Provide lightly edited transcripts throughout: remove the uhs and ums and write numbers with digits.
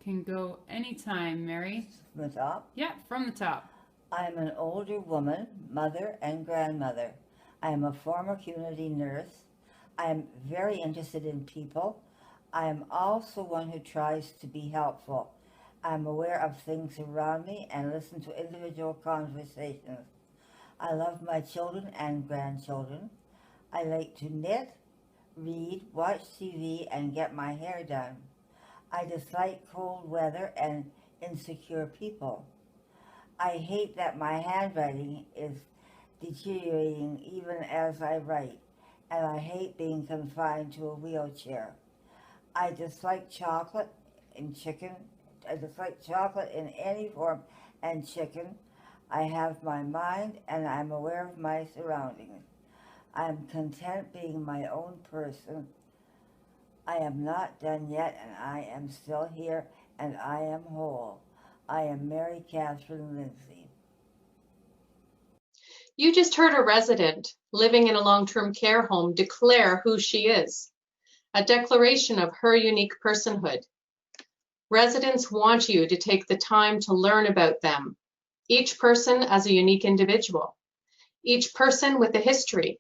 can go anytime, Mary. From the top? Yeah, from the top. I am an older woman, mother and grandmother. I am a former community nurse. I am very interested in people. I am also one who tries to be helpful. I am aware of things around me and listen to individual conversations. I love my children and grandchildren. I like to knit, read, watch TV, and get my hair done. I dislike cold weather and insecure people. I hate that my handwriting is deteriorating even as I write, and I hate being confined to a wheelchair. I dislike chocolate and chicken. I dislike chocolate in any form and chicken. I have my mind and I'm aware of my surroundings. I am content being my own person. I am not done yet, and I am still here, and I am whole. I am Mary Catherine Lindsay. You just heard a resident living in a long-term care home declare who she is, a declaration of her unique personhood. Residents want you to take the time to learn about them, each person as a unique individual, each person with a history.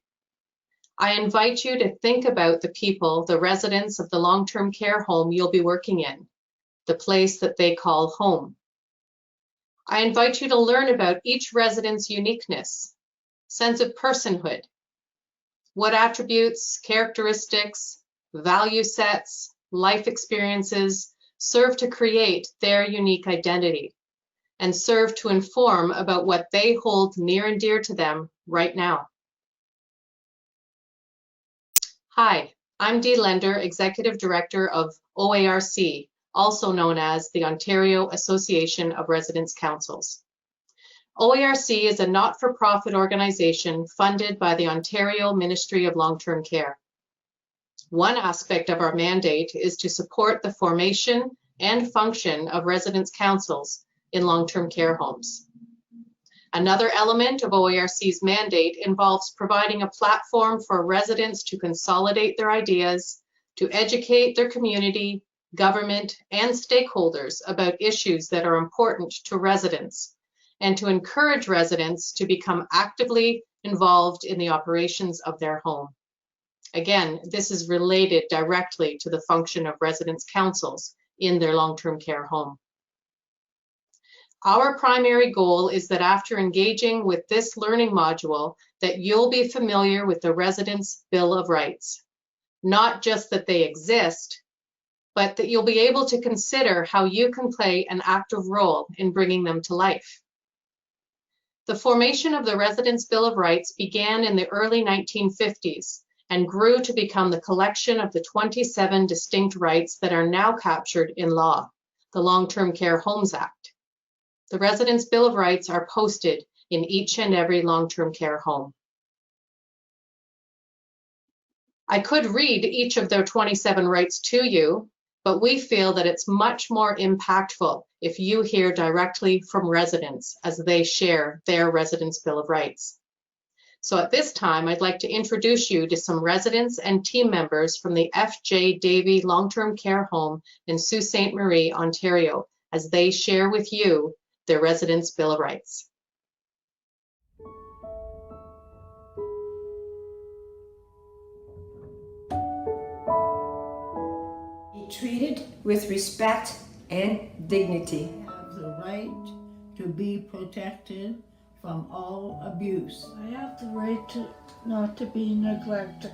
I invite you to think about the people, the residents of the long-term care home you'll be working in, the place that they call home. I invite you to learn about each resident's uniqueness, sense of personhood, what attributes, characteristics, value sets, life experiences serve to create their unique identity and serve to inform about what they hold near and dear to them right now. Hi, I'm Dee Lender, Executive Director of OARC, also known as the Ontario Association of Residents' Councils. OARC is a not-for-profit organization funded by the Ontario Ministry of Long-Term Care. One aspect of our mandate is to support the formation and function of residents' councils in long-term care homes. Another element of OARC's mandate involves providing a platform for residents to consolidate their ideas, to educate their community, government, and stakeholders about issues that are important to residents, and to encourage residents to become actively involved in the operations of their home. Again, this is related directly to the function of residents' councils in their long-term care home. Our primary goal is that after engaging with this learning module, that you'll be familiar with the Residents' Bill of Rights. Not just that they exist, but that you'll be able to consider how you can play an active role in bringing them to life. The formation of the Residents' Bill of Rights began in the early 1950s and grew to become the collection of the 27 distinct rights that are now captured in law, the Long-Term Care Homes Act. The Residents' Bill of Rights are posted in each and every long-term care home. I could read each of their 27 rights to you, but we feel that it's much more impactful if you hear directly from residents as they share their Residents' Bill of Rights. So at this time, I'd like to introduce you to some residents and team members from the F.J. Davy Long-Term Care Home in Sault Ste. Marie, Ontario, as they share with you their Residents' Bill of Rights. Be treated with respect and dignity. I have the right to be protected from all abuse. I have the right to not to be neglected.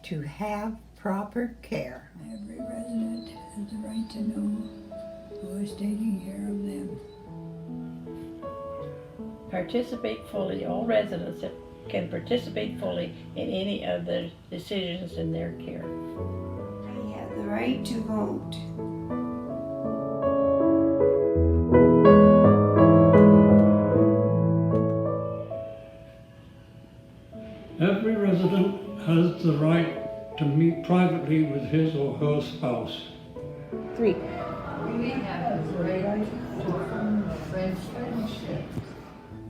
To have proper care. Every resident has the right to know who is taking care of them. Participate fully. All residents can participate fully in any of the decisions in their care. I have the right to vote. Every resident has the right to meet privately with his or her spouse. 3. We have the right to form friendship.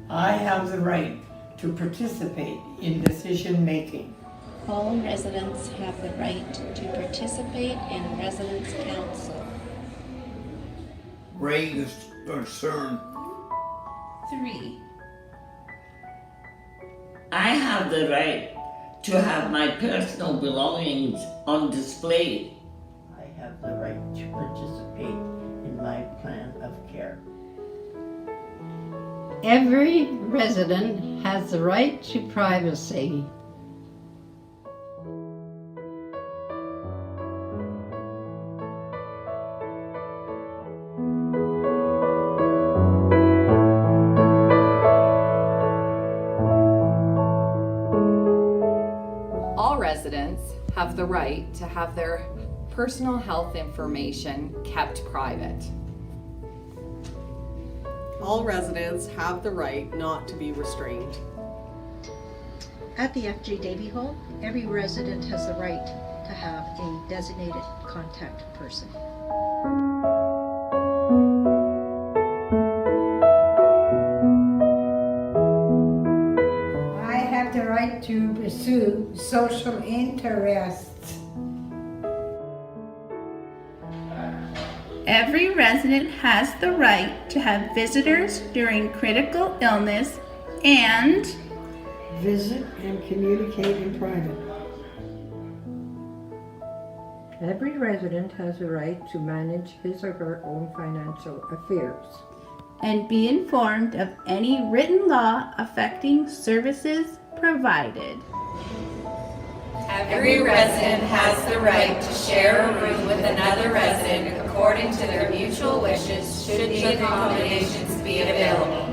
I have the right to participate in decision making. All residents have the right to participate in residents' council. raised or CERN? 3. I have the right to have my personal belongings on display. I have the right to participate in my plan of care. Every resident has the right to privacy. All residents have the right to have their personal health information kept private. All residents have the right not to be restrained. At the FJ Davy Home, every resident has the right to have a designated contact person. I have the right to pursue social interests. Every resident has the right to have visitors during critical illness and visit and communicate in private. Every resident has the right to manage his or her own financial affairs and be informed of any written law affecting services provided. Every resident has the right to share a room with another resident according to their mutual wishes, should the accommodations be available.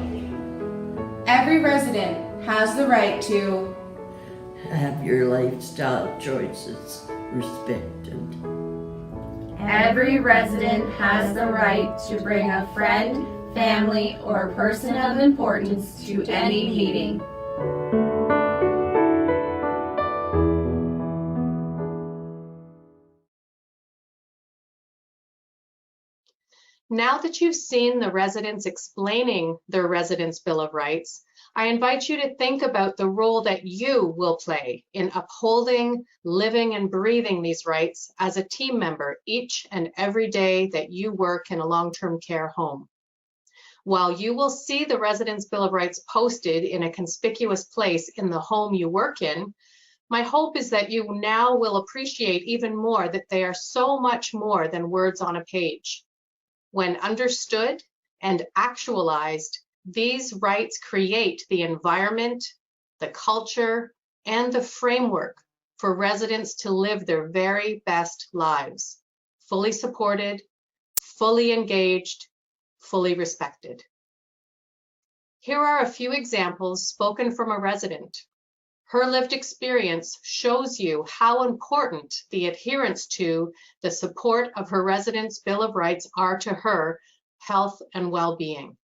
Every resident has the right to have your lifestyle choices respected. Every resident has the right to bring a friend, family, or person of importance to any meeting. Now that you've seen the residents explaining their Residents' Bill of Rights, I invite you to think about the role that you will play in upholding, living, and breathing these rights as a team member each and every day that you work in a long-term care home. While you will see the Residents' Bill of Rights posted in a conspicuous place in the home you work in, my hope is that you now will appreciate even more that they are so much more than words on a page. When understood and actualized, these rights create the environment, the culture, and the framework for residents to live their very best lives, fully supported, fully engaged, fully respected. Here are a few examples spoken from a resident. Her lived experience shows you how important the adherence to the support of her residents' Bill of Rights are to her health and well-being.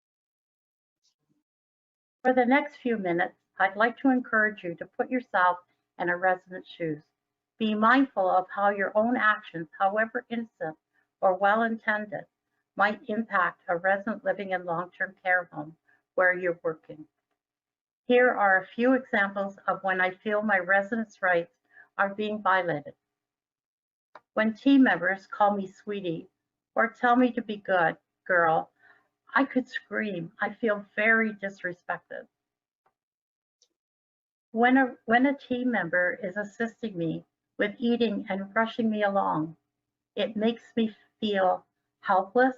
For the next few minutes, I'd like to encourage you to put yourself in a resident's shoes. Be mindful of how your own actions, however innocent or well-intended, might impact a resident living in long-term care home where you're working. Here are a few examples of when I feel my residents' rights are being violated. When team members call me sweetie or tell me to be good, girl, I could scream. I feel very disrespected. When a team member is assisting me with eating and rushing me along, it makes me feel helpless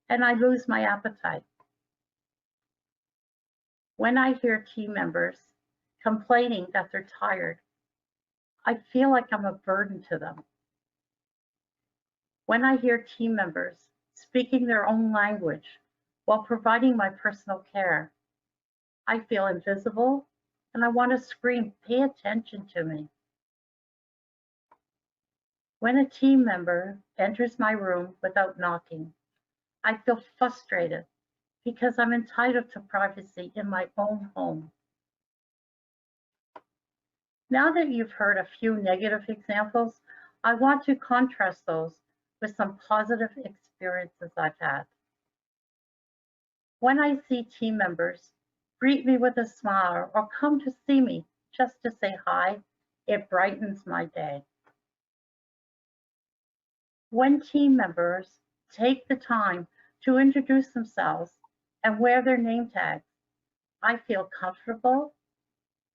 and I lose my appetite. When I hear team members complaining that they're tired, I feel like I'm a burden to them. When I hear team members speaking their own language while providing my personal care, I feel invisible and I want to scream, pay attention to me. When a team member enters my room without knocking, I feel frustrated because I'm entitled to privacy in my own home. Now that you've heard a few negative examples, I want to contrast those with some positive experiences I've had. When I see team members greet me with a smile or come to see me just to say hi, it brightens my day. When team members take the time to introduce themselves and wear their name tags. I feel comfortable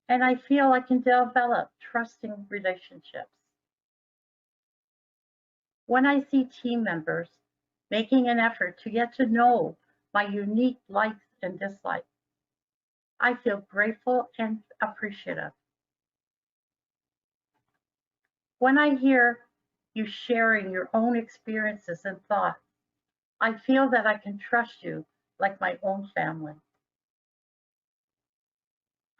and I feel I can develop trusting relationships. When I see team members making an effort to get to know my unique likes and dislikes, I feel grateful and appreciative. When I hear you sharing your own experiences and thoughts, I feel that I can trust you like my own family.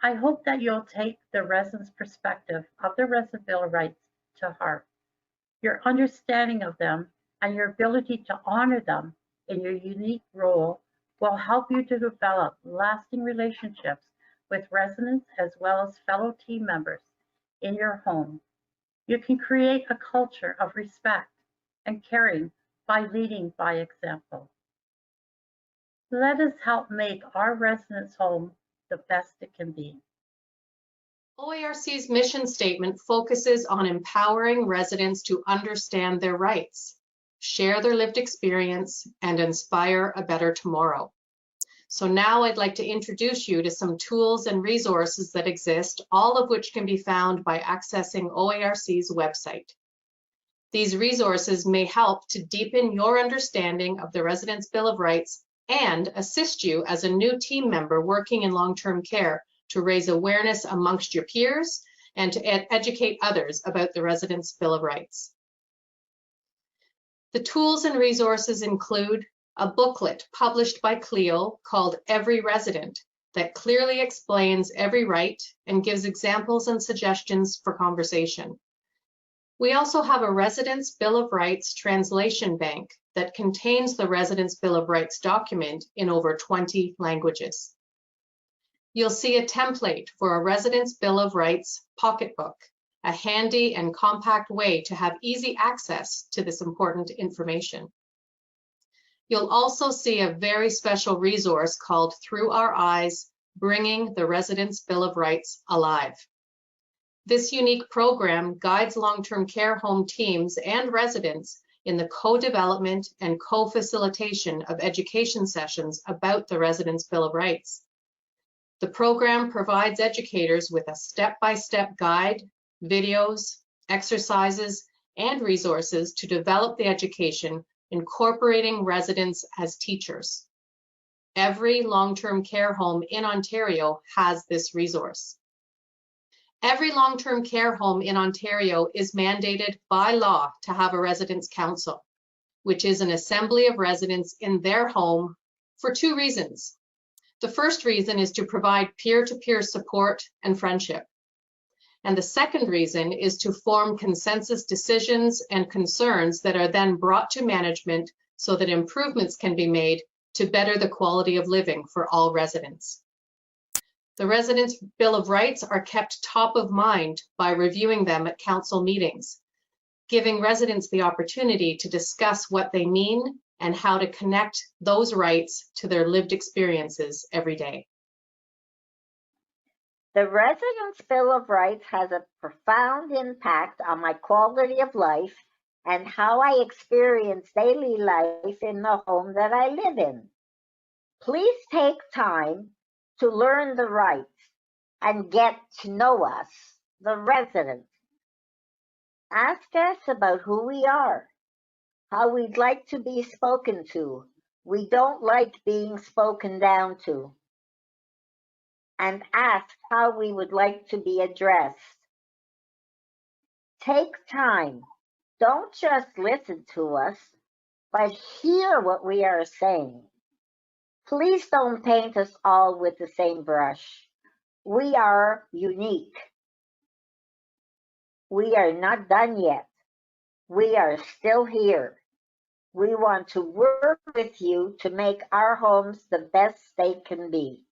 I hope that you'll take the residents' perspective of the Resident Bill of Rights to heart. Your understanding of them and your ability to honor them in your unique role will help you to develop lasting relationships with residents as well as fellow team members in your home. You can create a culture of respect and caring by leading by example. Let us help make our residents' home the best it can be. OARC's mission statement focuses on empowering residents to understand their rights, share their lived experience, and inspire a better tomorrow. So now I'd like to introduce you to some tools and resources that exist, all of which can be found by accessing OARC's website. These resources may help to deepen your understanding of the Residents' Bill of Rights and assist you as a new team member working in long-term care to raise awareness amongst your peers and to educate others about the Residents' Bill of Rights. The tools and resources include a booklet published by Clio called Every Resident that clearly explains every right and gives examples and suggestions for conversation. We also have a Residents' Bill of Rights translation bank that contains the Residents' Bill of Rights document in over 20 languages. You'll see a template for a Residents' Bill of Rights pocketbook, a handy and compact way to have easy access to this important information. You'll also see a very special resource called Through Our Eyes, Bringing the Residents' Bill of Rights Alive. This unique program guides long-term care home teams and residents in the co-development and co-facilitation of education sessions about the Residents' Bill of Rights. The program provides educators with a step-by-step guide, videos, exercises, and resources to develop the education, incorporating residents as teachers. Every long-term care home in Ontario has this resource. Every long-term care home in Ontario is mandated by law to have a residents' council, which is an assembly of residents in their home for two reasons. The first reason is to provide peer-to-peer support and friendship. And the second reason is to form consensus decisions and concerns that are then brought to management so that improvements can be made to better the quality of living for all residents. The Residents' Bill of Rights are kept top of mind by reviewing them at council meetings, giving residents the opportunity to discuss what they mean and how to connect those rights to their lived experiences every day. The Residents' Bill of Rights has a profound impact on my quality of life and how I experience daily life in the home that I live in. Please take time to learn the rights and get to know us, the residents. Ask us about who we are, how we'd like to be spoken to. We don't like being spoken down to. And ask how we would like to be addressed. Take time. Don't just listen to us, but hear what we are saying. Please don't paint us all with the same brush. We are unique. We are not done yet. We are still here. We want to work with you to make our homes the best they can be.